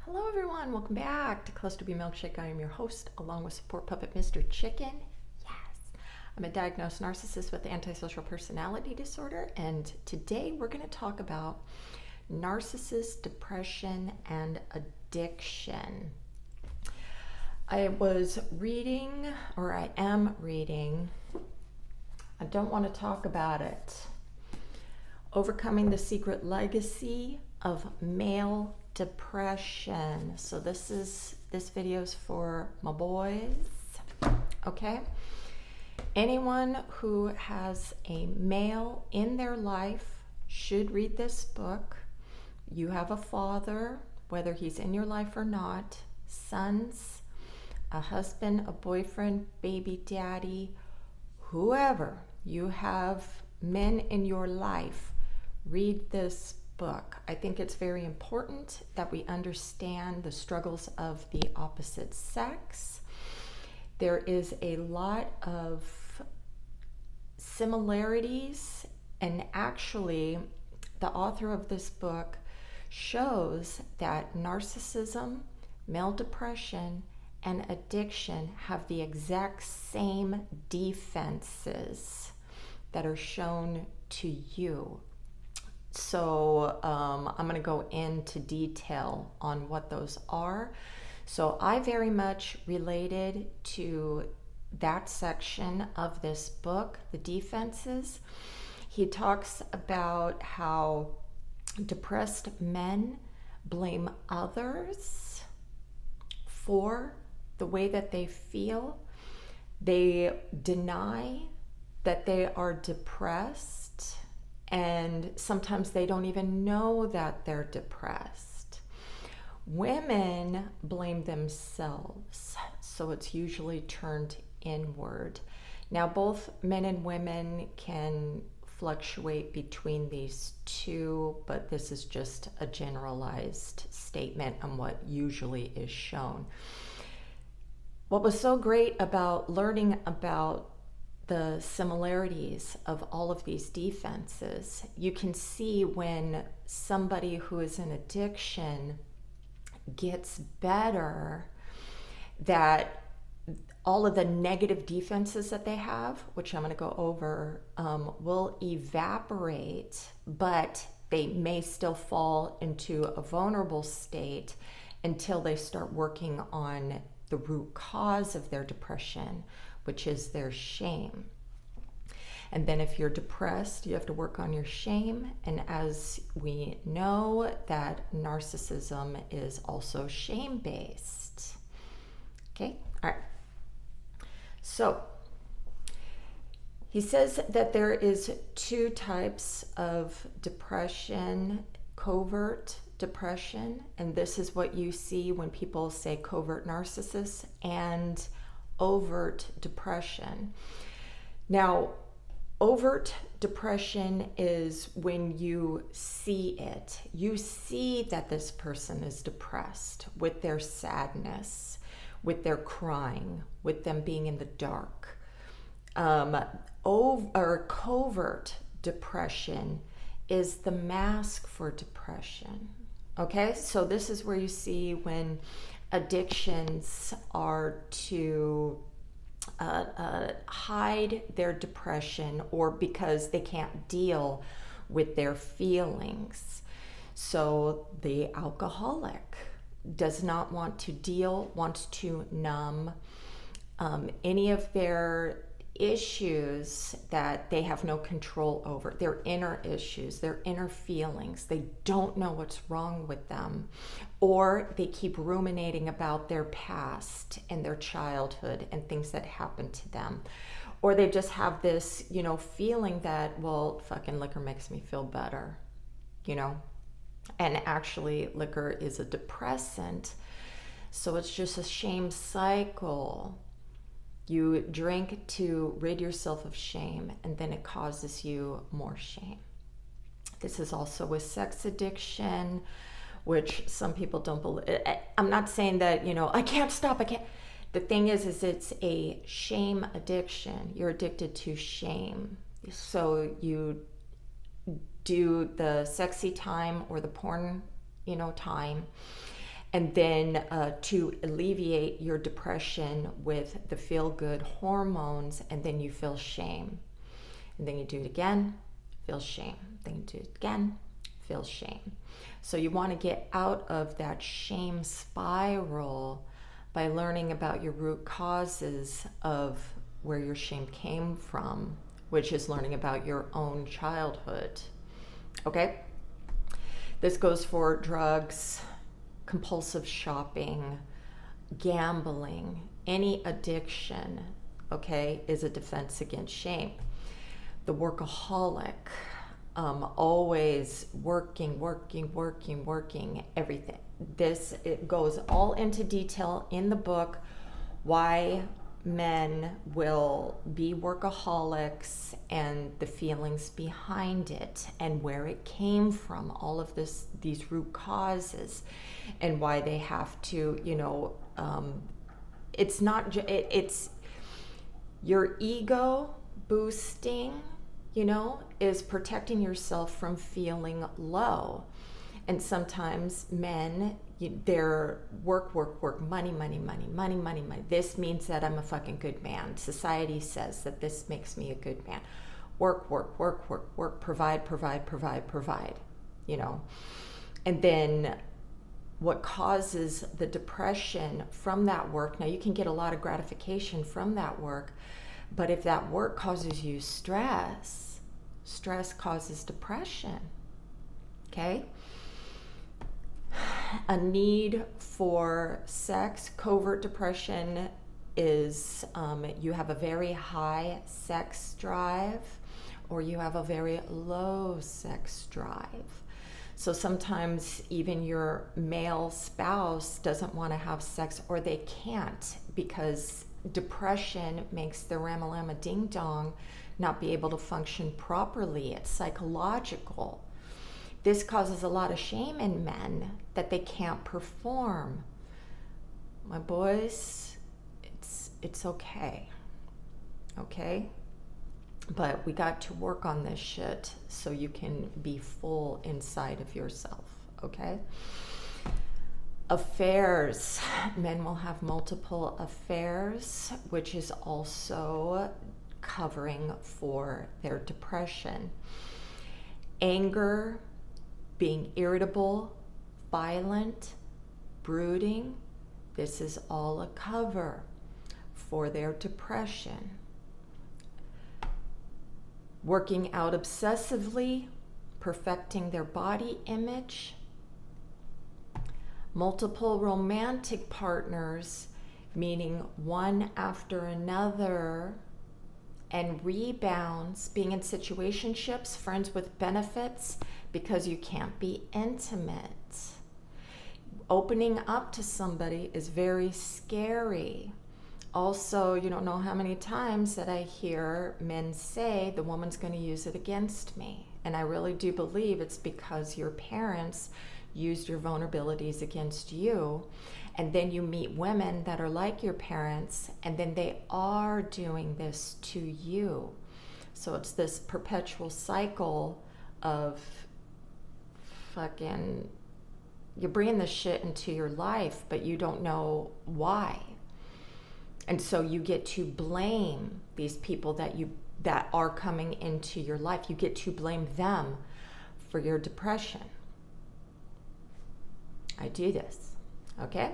Hello everyone, welcome back to clusterbmilkshake. I am your host, along with support puppet Mr. Chicken. Yes, I'm a diagnosed narcissist with antisocial personality disorder, and today we're going to talk about narcissist, depression, and addiction. I was reading, or I am reading, I don't want to talk about it, Overcoming the Secret Legacy of Male Depression. So this video's for my boys, okay? Anyone who has a male in their life should read this book. You have a father, whether he's in your life or not, sons, a husband, a boyfriend, baby daddy, whoever. You have men in your life. Read this book. I think it's very important that we understand the struggles of the opposite sex. There is a lot of similarities, and actually the author of this book shows that narcissism, male depression, and addiction have the exact same defenses that are shown to you. So I'm going to go into detail on what those are. So I very much related to that section of this book, the defenses. He talks about how depressed men blame others for the way that they feel. They deny that they are depressed, and sometimes they don't even know that they're depressed. Women blame themselves, so it's usually turned inward. Now, both men and women can fluctuate between these two, but this is just a generalized statement on what usually is shown. What was so great about learning about the similarities of all of these defenses, you can see when somebody who is in addiction gets better, that all of the negative defenses that they have, which I'm going to go over, will evaporate, but they may still fall into a vulnerable state until they start working on the root cause of their depression, which is their shame. And then if you're depressed, you have to work on your shame. And as we know, that narcissism is also shame-based. Okay, all right. So he says that there is two types of depression: covert depression, and this is what you see when people say covert narcissists, and overt depression. Now, overt depression is when you see it. You see that this person is depressed, with their sadness, with their crying, with them being in the dark. Covert depression is the mask for depression. Okay, so this is where you see when addictions are to hide their depression, or because they can't deal with their feelings. So the alcoholic does not want to deal, wants to numb any of their issues that they have no control over, their inner issues, their inner feelings. They don't know what's wrong with them, or they keep ruminating about their past and their childhood and things that happened to them, or they just have this, feeling that, well, fucking liquor makes me feel better, and actually liquor is a depressant, so it's just a shame cycle. You drink to rid yourself of shame, and then it causes you more shame. This is also with sex addiction, which some people don't believe. I'm not saying that, I can't stop, I can't. The thing is it's a shame addiction. You're addicted to shame. So you do the sexy time or the porn, time, And then to alleviate your depression with the feel-good hormones, and then you feel shame. And then you do it again, feel shame. Then you do it again, feel shame. So you want to get out of that shame spiral by learning about your root causes of where your shame came from, which is learning about your own childhood. Okay? This goes for drugs, compulsive shopping, gambling, any addiction, okay, is a defense against shame. The workaholic, always working, everything. It goes all into detail in the book why men will be workaholics and the feelings behind it and where it came from, all of these root causes, and why they have to, it's not, it's your ego boosting, is protecting yourself from feeling low. And sometimes men, they're work, money. This means that I'm a fucking good man. Society says that this makes me a good man. Work, provide. And then what causes the depression from that work, now you can get a lot of gratification from that work, but if that work causes you stress causes depression, okay? A need for sex. Covert depression is you have a very high sex drive or you have a very low sex drive. So sometimes even your male spouse doesn't want to have sex, or they can't, because depression makes the ramalama ding dong not be able to function properly. It's psychological. This causes a lot of shame in men that they can't perform. My boys, it's okay. Okay? But we got to work on this shit so you can be full inside of yourself, okay? Affairs. Men will have multiple affairs, which is also covering for their depression. Anger, being irritable, violent, brooding, this is all a cover for their depression. Working out obsessively, perfecting their body image. Multiple romantic partners, meaning one after another, and rebounds, being in situationships, friends with benefits, because you can't be intimate. Opening up to somebody is very scary. Also, you don't know how many times that I hear men say, the woman's going to use it against me. And I really do believe it's because your parents used your vulnerabilities against you. And then you meet women that are like your parents, and then they are doing this to you. So it's this perpetual cycle of fucking, you're bringing this shit into your life, but you don't know why. And so you get to blame these people that are coming into your life. You get to blame them for your depression. I do this, okay?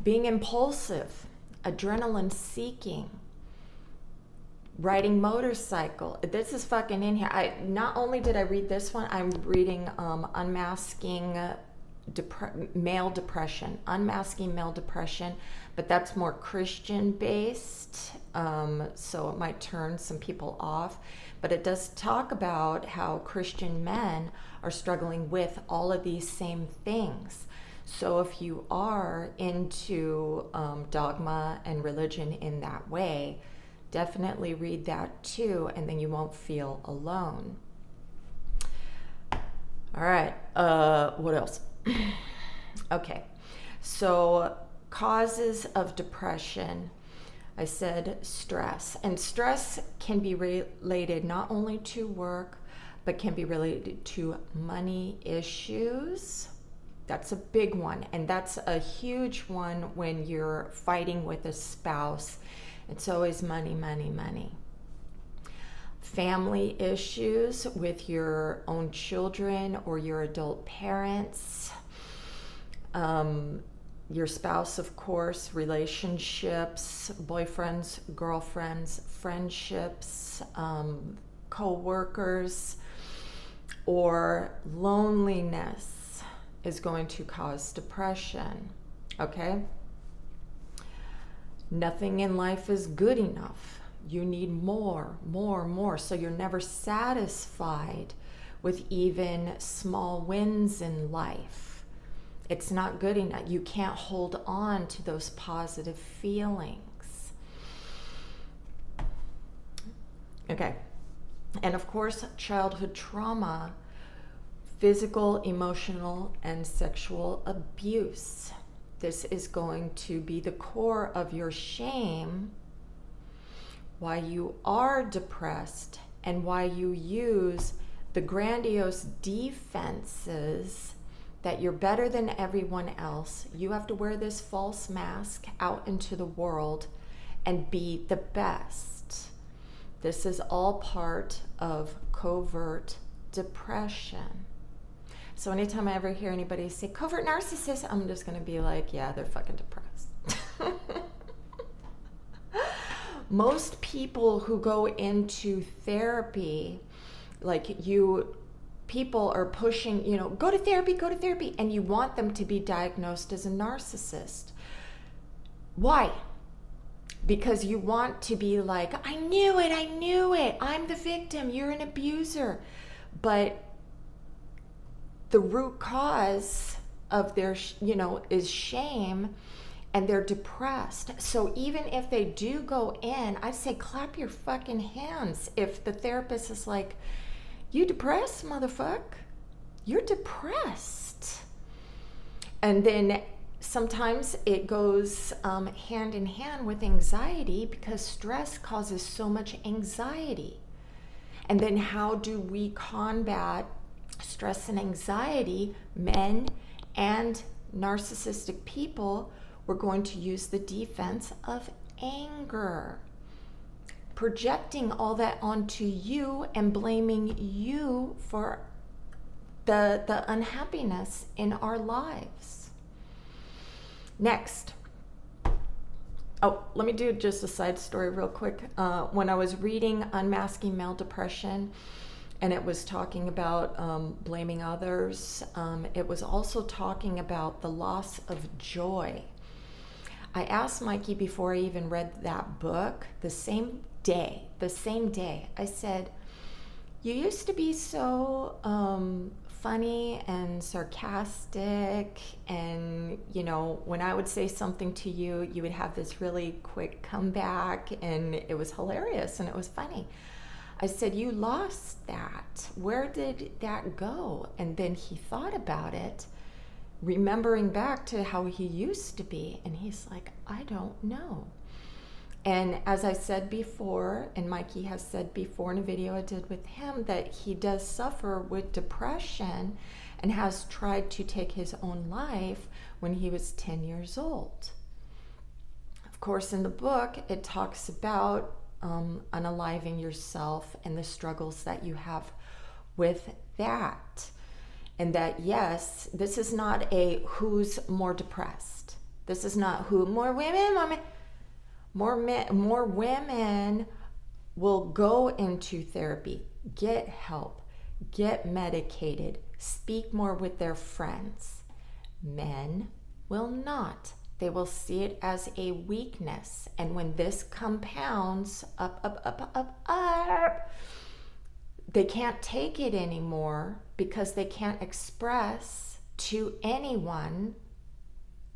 Being impulsive, adrenaline seeking, riding motorcycle. This is fucking in here. Not only did I read this one, I'm reading Unmasking Male Depression, Unmasking Male Depression, but that's more Christian based, so it might turn some people off. But it does talk about how Christian men are struggling with all of these same things. So if you are into dogma and religion in that way, definitely read that too, and then you won't feel alone. All right, what else? Okay, so causes of depression. I said stress, and stress can be related not only to work, but can be related to money issues, That's a big one, and that's a huge one when you're fighting with a spouse. It's always money, money, money. Family issues with your own children or your adult parents. Your spouse, of course, relationships, boyfriends, girlfriends, friendships, co-workers, or loneliness is going to cause depression, okay? Nothing in life is good enough. You need more, more, more. So you're never satisfied with even small wins in life. It's not good enough. You can't hold on to those positive feelings. Okay. And of course, childhood trauma, physical, emotional, and sexual abuse. This is going to be the core of your shame, why you are depressed, and why you use the grandiose defenses that you're better than everyone else. You have to wear this false mask out into the world and be the best. This is all part of covert depression. So anytime I ever hear anybody say covert narcissist, I'm just gonna be like, yeah, they're fucking depressed. Most people who go into therapy, people are pushing, go to therapy, and you want them to be diagnosed as a narcissist. Why? Because you want to be like, I knew it, I'm the victim, you're an abuser. But the root cause of their, is shame, and they're depressed. So even if they do go in, I say clap your fucking hands if the therapist is like, you depressed, motherfucker? You're depressed. And then sometimes it goes hand in hand with anxiety, because stress causes so much anxiety. And then how do we combat stress and anxiety? Men and narcissistic people, we're going to use the defense of anger, projecting all that onto you and blaming you for the unhappiness in our lives. Next. Oh, let me do just a side story real quick. When I was reading Unmasking Male Depression, and it was talking about blaming others, it was also talking about the loss of joy. I asked Mikey before I even read that book, the same day, I said, you used to be so funny and sarcastic, and when I would say something to you, you would have this really quick comeback, and it was hilarious and it was funny. I said, you lost that. Where did that go? And then he thought about it, remembering back to how he used to be, and he's like, I don't know. And as I said before, and Mikey has said before in a video I did with him, that he does suffer with depression and has tried to take his own life when he was 10 years old. Of course, in the book, it talks about unaliving yourself and the struggles that you have with that. And that, yes, this is not a who's more depressed. This is not who, more women, more men, more women will go into therapy, get help, get medicated, speak more with their friends. Men will not. They will see it as a weakness. And when this compounds up, they can't take it anymore because they can't express to anyone.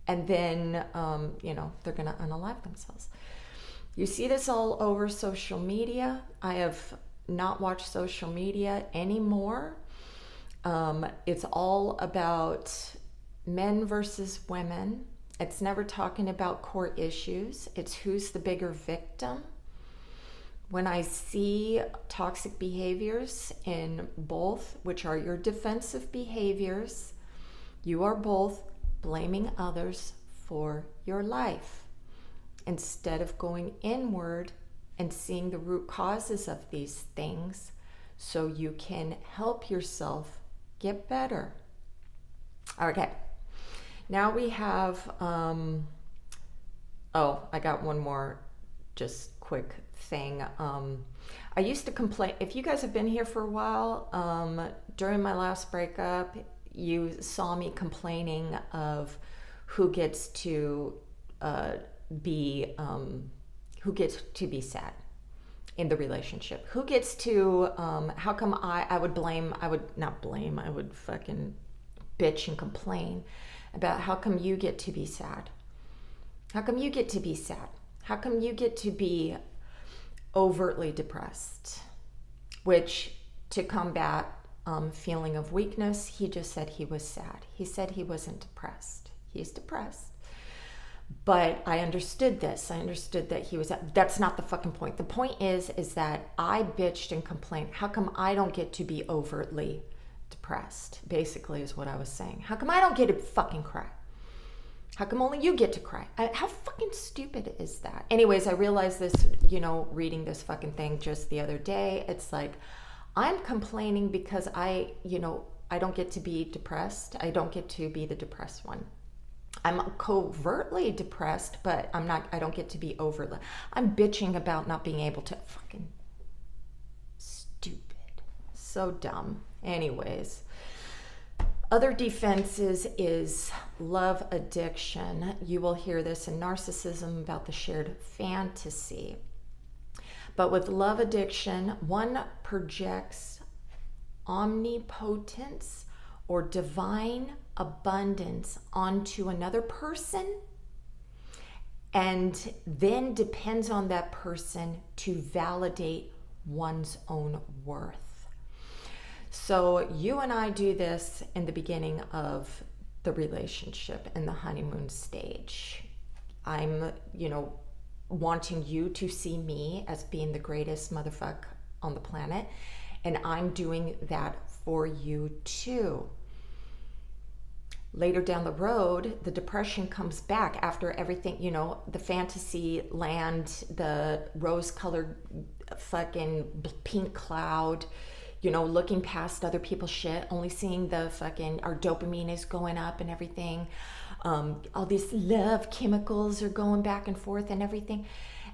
And then, they're going to unalive themselves. You see this all over social media. I have not watched social media anymore. It's all about men versus women. It's never talking about core issues. It's who's the bigger victim. When I see toxic behaviors in both, which are your defensive behaviors, You are both blaming others for your life instead of going inward and seeing the root causes of these things so you can help yourself get better. Okay, now we have, I got one more just quick thing. I used to complain, if you guys have been here for a while, during my last breakup, you saw me complaining of who gets to be sad in the relationship. Who gets to, how come I would fucking bitch and complain about how come you get to be sad? How come you get to be sad? How come you get to be overtly depressed? Which, to combat feeling of weakness, he just said he was sad. He said he wasn't depressed. He's depressed. But I understood this. I understood that he was, that's not the fucking point. The point is that I bitched and complained. How come I don't get to be overtly depressed? Basically is what I was saying. How come I don't get to fucking cry? How come only you get to cry? How fucking stupid is that? Anyways, I realized this, reading this fucking thing just the other day. It's like, I'm complaining because I don't get to be depressed. I don't get to be the depressed one. I'm covertly depressed, but I don't get to be overtly. I'm bitching about not being able to. Fucking stupid. So dumb. Anyways, other defenses is love addiction. You will hear this in Narcissism about the shared fantasy. But with love addiction, one projects omnipotence or divine abundance onto another person and then depends on that person to validate one's own worth. So you and I do this in the beginning of the relationship, in the honeymoon stage. I'm, wanting you to see me as being the greatest motherfucker on the planet, and I'm doing that for you too. Later down the road, the depression comes back after everything, the fantasy land, the rose-colored fucking pink cloud, looking past other people's shit, only seeing the fucking, our dopamine is going up and everything. All these love chemicals are going back and forth and everything.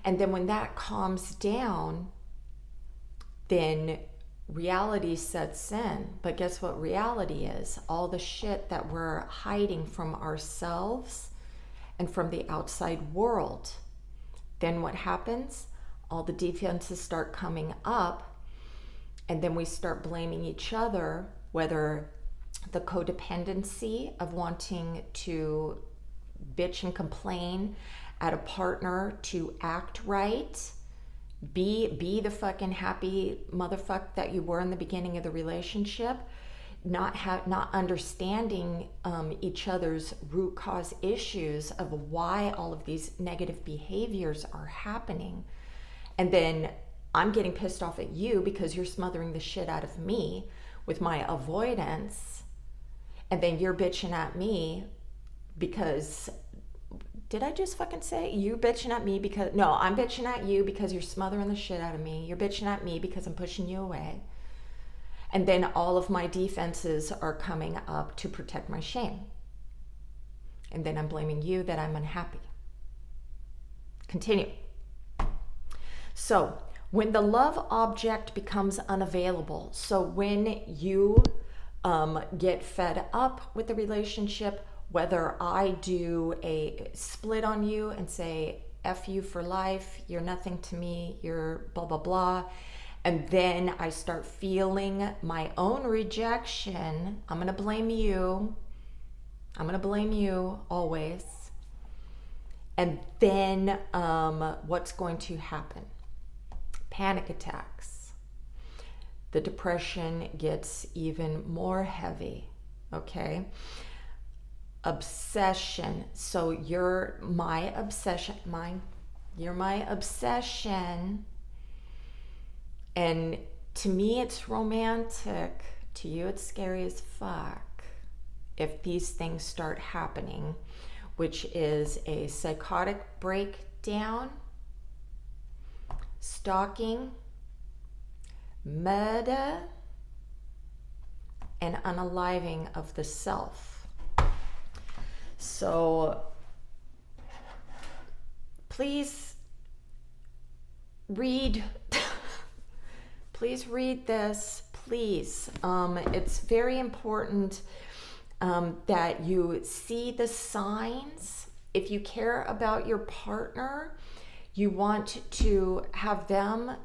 And then when that calms down, then reality sets in. But guess what reality is? All the shit that we're hiding from ourselves and from the outside world. Then what happens? All the defenses start coming up, and then we start blaming each other, whether the codependency of wanting to bitch and complain at a partner to act right, be the fucking happy motherfucker that you were in the beginning of the relationship, not understanding each other's root cause issues of why all of these negative behaviors are happening. And then I'm getting pissed off at you because you're smothering the shit out of me with my avoidance. And then you're bitching at me because, did I just fucking say you bitching at me because, no, I'm bitching at you because you're smothering the shit out of me. You're bitching at me because I'm pushing you away. And then all of my defenses are coming up to protect my shame. And then I'm blaming you that I'm unhappy. Continue. So when the love object becomes unavailable, so when you get fed up with the relationship, whether I do a split on you and say, F you for life, you're nothing to me, you're blah, blah, blah, and then I start feeling my own rejection, I'm going to blame you. I'm going to blame you always. And then what's going to happen? Panic attacks. The depression gets even more heavy, okay? Obsession. So you're my obsession. You're my obsession. And to me, it's romantic. To you, it's scary as fuck. if these things start happening, which is a psychotic breakdown, stalking, murder, and unaliving of the self. So please read please read this, please. It's very important that you see the signs. If you care about your partner, you want to have them,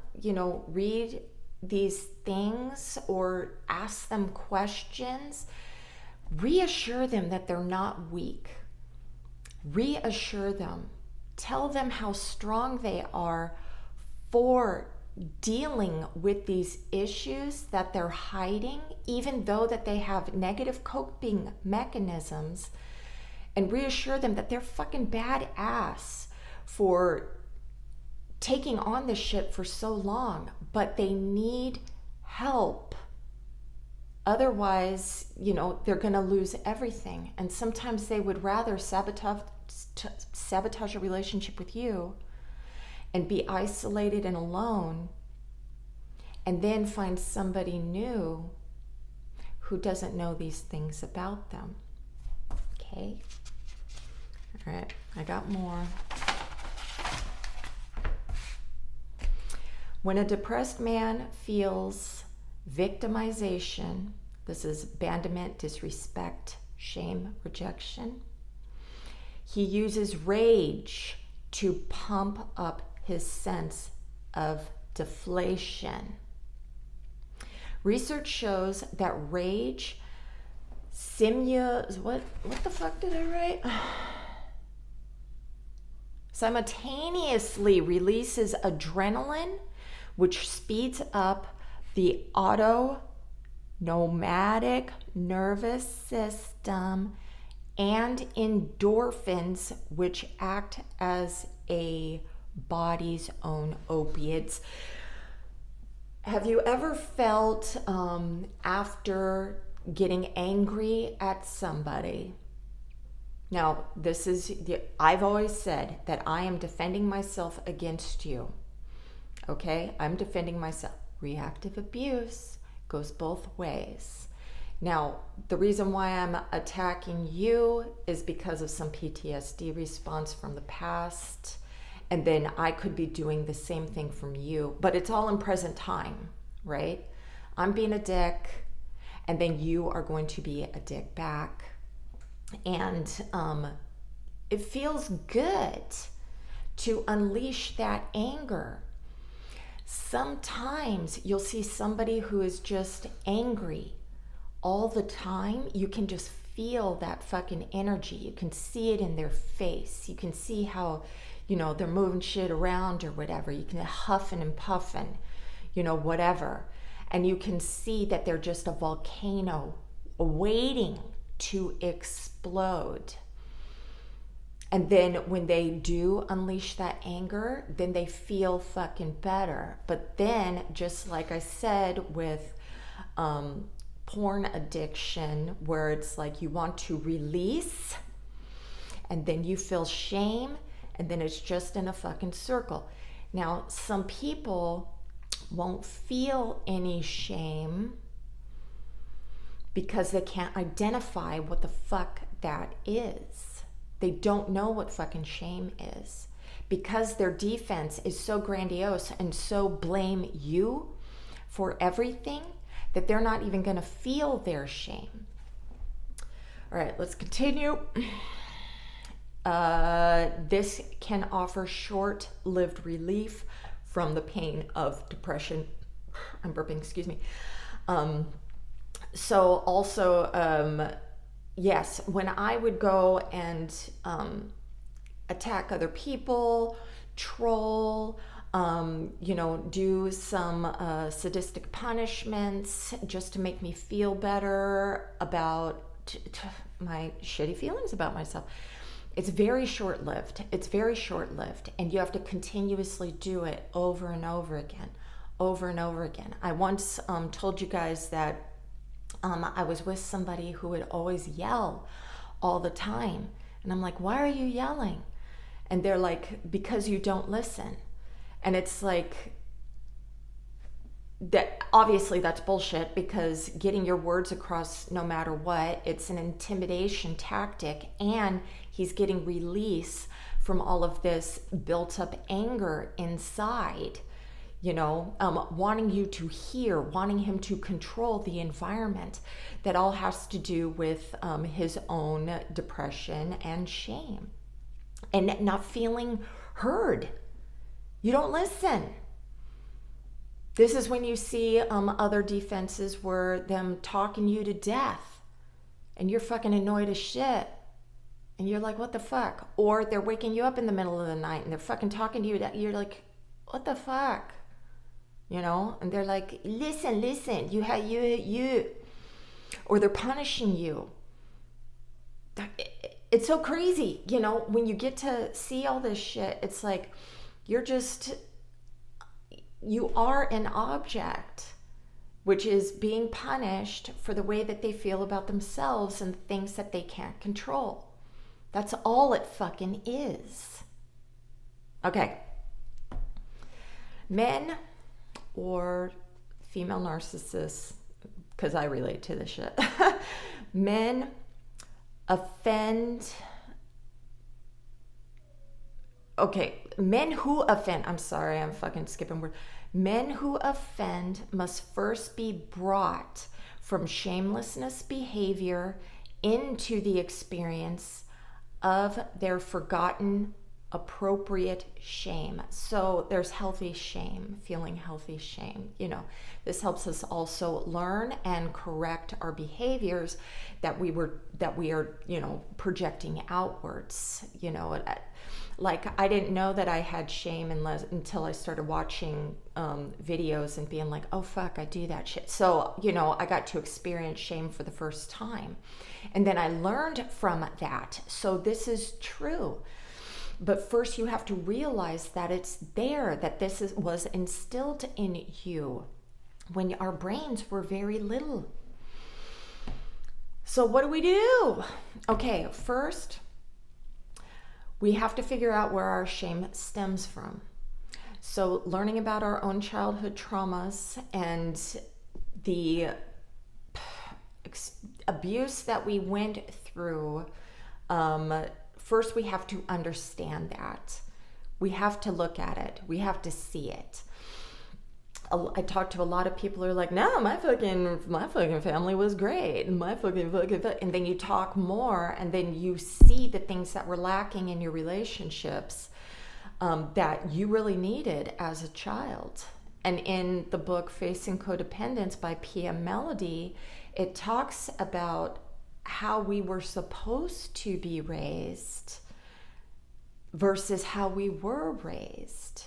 read these things or ask them questions. Reassure them that they're not weak. Reassure them. Tell them how strong they are for dealing with these issues that they're hiding, even though that they have negative coping mechanisms, and reassure them that they're fucking badass for taking on this shit for so long, but they need help. Otherwise, they're going to lose everything. And sometimes they would rather sabotage a relationship with you and be isolated and alone, and then find somebody new who doesn't know these things about them. Okay? All right, I got more. When a depressed man feels victimization, this is abandonment, disrespect, shame, rejection, he uses rage to pump up his sense of deflation. Research shows that rage what the fuck did I write? Simultaneously releases adrenaline, which speeds up the autonomic nervous system, and endorphins, which act as a body's own opiates. Have you ever felt after getting angry at somebody? Now, I've always said that I am defending myself against you. Okay? I'm defending myself. Reactive abuse goes both ways. Now, the reason why I'm attacking you is because of some PTSD response from the past. And then I could be doing the same thing from you, but it's all in present time, right? I'm being a dick, and then you are going to be a dick back. And it feels good to unleash that anger. Sometimes you'll see somebody who is just angry all the time. You can just feel that fucking energy. You can see it in their face. You can see how they're moving shit around or whatever. You can huffing and puffing, whatever. And you can see that they're just a volcano waiting to explode. And then when they do unleash that anger, then they feel fucking better. But then, just like I said with porn addiction, where it's like you want to release, and then you feel shame, and then it's just in a fucking circle. Now, some people won't feel any shame because they can't identify what the fuck that is. They don't know what fucking shame is because their defense is so grandiose and so blame you for everything that they're not even going to feel their shame. All right, let's continue. This can offer short-lived relief from the pain of depression. I'm burping, excuse me. So also, yes, when I would go and attack other people, troll, do some sadistic punishments just to make me feel better about my shitty feelings about myself. It's very short-lived. It's very short-lived, and you have to continuously do it over and over again, over and over again. I once told you guys that I was with somebody who would always yell all the time. And I'm like, why are you yelling? And they're like, because you don't listen. And it's like, that obviously that's bullshit, because getting your words across no matter what, it's an intimidation tactic, and he's getting release from all of this built up anger inside, wanting you to hear, wanting him to control the environment. That all has to do with his own depression and shame and not feeling heard. You don't listen. This is when you see other defenses where them talking you to death and you're fucking annoyed as shit. And you're like, what the fuck? Or they're waking you up in the middle of the night and they're fucking talking to you. You're like, what the fuck? And they're like, listen, you. Or they're punishing you. It's so crazy. When you get to see all this shit, it's like, you are an object, which is being punished for the way that they feel about themselves and things that they can't control. That's all it fucking is. Okay. Men or female narcissists, because I relate to this shit. Men offend. Okay, men who offend, I'm sorry, I'm fucking skipping words. Men who offend must first be brought from shamelessness behavior into the experience of their forgotten appropriate shame. So there's healthy shame, feeling healthy shame. This helps us also learn and correct our behaviors that we are, projecting outwards. Like, I didn't know that I had shame until I started watching videos and being like, oh fuck, I do that shit. So, I got to experience shame for the first time. And then I learned from that. So this is true. But first you have to realize that it's there, that was instilled in you when our brains were very little. So what do? Okay, first, we have to figure out where our shame stems from. So learning about our own childhood traumas and the abuse that we went through, first we have to understand that. We have to look at it. We have to see it. I talk to a lot of people who are like, no, my fucking family was great. And and then you talk more, and then you see the things that were lacking in your relationships that you really needed as a child. And in the book Facing Codependence by P.M. Melody, it talks about how we were supposed to be raised versus how we were raised,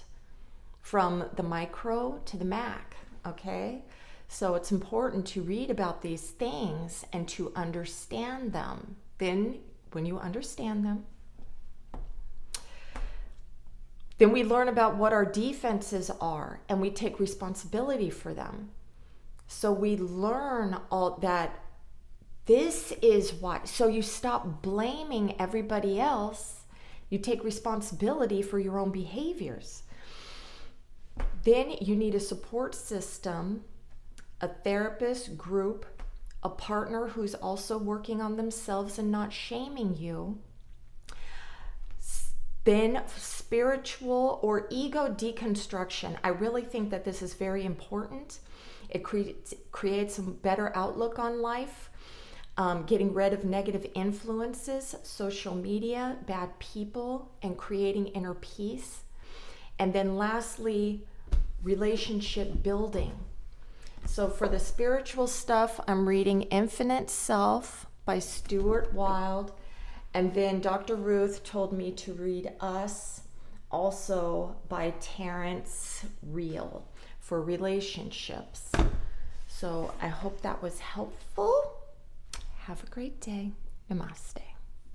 from the micro to the mac, okay? So it's important to read about these things and to understand them. Then when you understand them, then we learn about what our defenses are and we take responsibility for them. So we learn all that. This is why. So you stop blaming everybody else. You take responsibility for your own behaviors. Then you need a support system, a therapist, group, a partner who's also working on themselves and not shaming you. Then spiritual or ego deconstruction. I really think that this is very important. It creates a better outlook on life. Getting rid of negative influences, social media, bad people, and creating inner peace. And then lastly, relationship building. So for the spiritual stuff, I'm reading Infinite Self by Stuart Wilde. And then Dr. Ruth told me to read Us, also by Terrence Real, for relationships. So I hope that was helpful. Have a great day. Namaste.